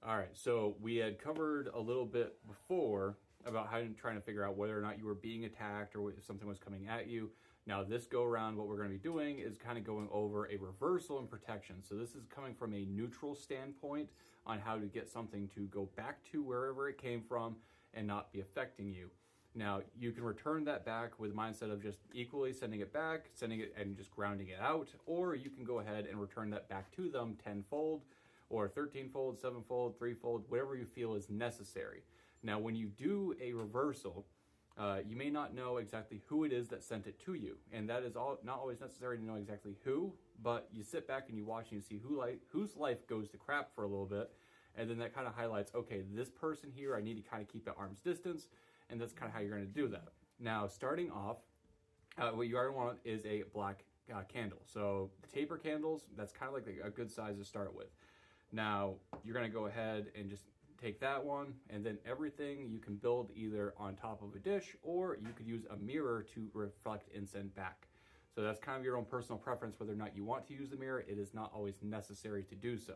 All right, so we had covered a little bit before about how trying to figure out whether or not you were being attacked or if something was coming at you. Now this go around, what we're going to be doing is kind of going over a reversal and protection. So this is coming from a neutral standpoint on how to get something to go back to wherever it came from and not be affecting you. Now you can return that back with the mindset of just equally sending it back, sending it and just grounding it out, or you can go ahead and return that back to them tenfold or 13-fold, 7-fold, 3-fold, whatever you feel is necessary. Now, when you do a reversal, you may not know exactly who it is that sent it to you. And that is not always necessary to know exactly who, but you sit back and you watch and you see whose life goes to crap for a little bit. And then that kind of highlights, okay, this person here, I need to kind of keep at arm's distance. And that's kind of how you're going to do that. Now, starting off, what you are going to want is a black candle. So the taper candles, that's kind of like a good size to start with. Now, you're going to go ahead and just take that one, and then everything you can build either on top of a dish, or you could use a mirror to reflect and send back. So that's kind of your own personal preference, whether or not you want to use the mirror. It is not always necessary to do so.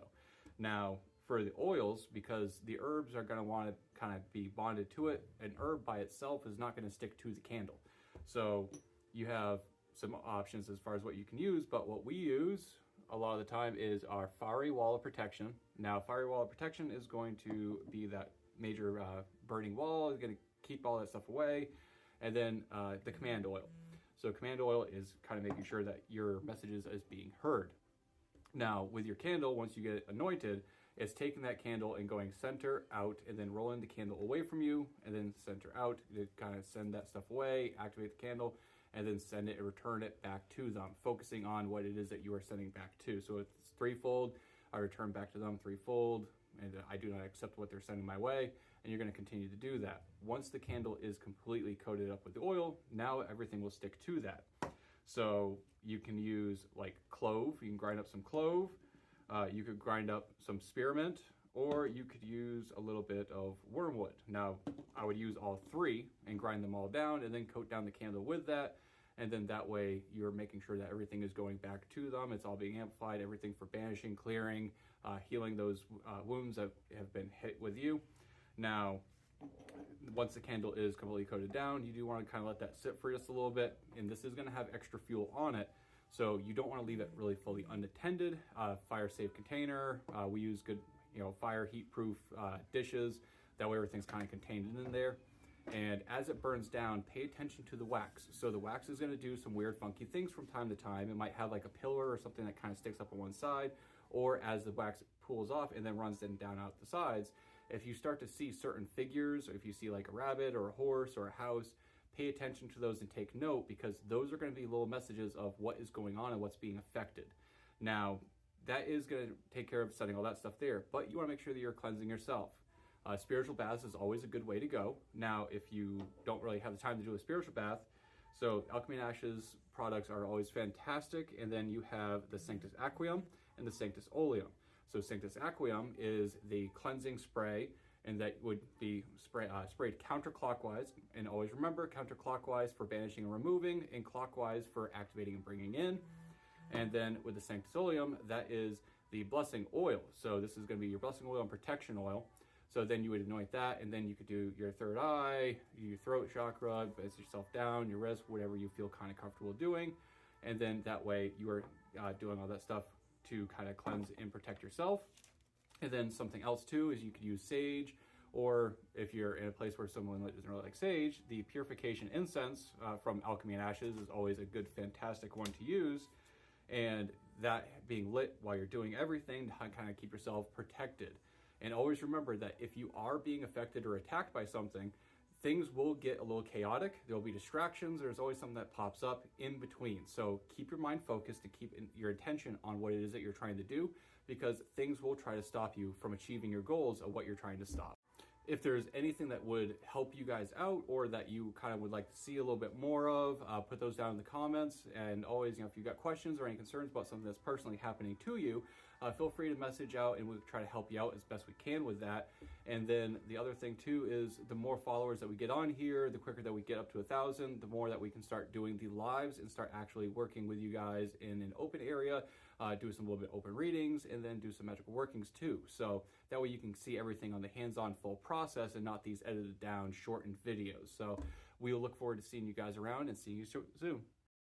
Now, for the oils, because the herbs are going to want to kind of be bonded to it, an herb by itself is not going to stick to the candle. So you have some options as far as what you can use, but what we use a lot of the time is our fiery wall of protection. Now, fiery wall of protection is going to be that major burning wall. It's going to keep all that stuff away. And then the command oil. So command oil is kind of making sure that your messages is being heard. Now, with your candle, once you get it anointed, it's taking that candle and going center out and then rolling the candle away from you and then center out to kind of send that stuff away, activate the candle, and then send it and return it back to them, focusing on what it is that you are sending back to. So if it's threefold, I return back to them threefold, and I do not accept what they're sending my way, and you're going to continue to do that. Once the candle is completely coated up with the oil, now everything will stick to that. So you can use like clove, you can grind up some clove, you could grind up some spearmint, or you could use a little bit of wormwood. Now, I would use all three and grind them all down and then coat down the candle with that. And then that way you're making sure that everything is going back to them. It's all being amplified, everything for banishing, clearing, healing those wounds that have been hit with you. Now, once the candle is completely coated down, you do want to kind of let that sit for just a little bit. And this is going to have extra fuel on it. So you don't want to leave it really fully unattended. Fire safe container. We use good, fire heat proof dishes. That way everything's kind of contained in there. And as it burns down, pay attention to the wax. So the wax is going to do some weird funky things from time to time. It might have like a pillar or something that kind of sticks up on one side, or as the wax pulls off and then runs down out the sides. If you start to see certain figures, or if you see like a rabbit or a horse or a house, pay attention to those and take note, because those are going to be little messages of what is going on and what's being affected. Now, that is going to take care of setting all that stuff there, but you want to make sure that you're cleansing yourself. Spiritual baths is always a good way to go. Now, if you don't really have the time to do a spiritual bath, so Alchemy and Ashes products are always fantastic. And then you have the Sanctus Aqueum and the Sanctus Oleum. So Sanctus Aqueum is the cleansing spray, and that would be sprayed counterclockwise. And always remember, counterclockwise for banishing and removing, and clockwise for activating and bringing in. And then with the Sanctus Oleum, that is the blessing oil. So this is going to be your blessing oil and protection oil. So then you would anoint that, and then you could do your third eye, your throat chakra, base yourself down, your wrist, whatever you feel kind of comfortable doing. And then that way you are doing all that stuff to kind of cleanse and protect yourself. And then something else too is you could use sage, or if you're in a place where someone doesn't really like sage, the purification incense from Alchemy and Ashes is always a good, fantastic one to use. And that being lit while you're doing everything to kind of keep yourself protected. And always remember that if you are being affected or attacked by something, things will get a little chaotic. There'll be distractions. There's always something that pops up in between. So keep your mind focused and keep your attention on what it is that you're trying to do, because things will try to stop you from achieving your goals of what you're trying to stop. If there's anything that would help you guys out, or that you kind of would like to see a little bit more of, put those down in the comments. And always, if you've got questions or any concerns about something that's personally happening to you, feel free to message out, and we'll try to help you out as best we can with that. And then the other thing too is the more followers that we get on here, the quicker that we get up to 1,000, the more that we can start doing the lives and start actually working with you guys in an open area do some little bit open readings, and then do some magical workings too. So that way you can see everything on the hands-on full process and not these edited down, shortened videos. So we will look forward to seeing you guys around and seeing you soon.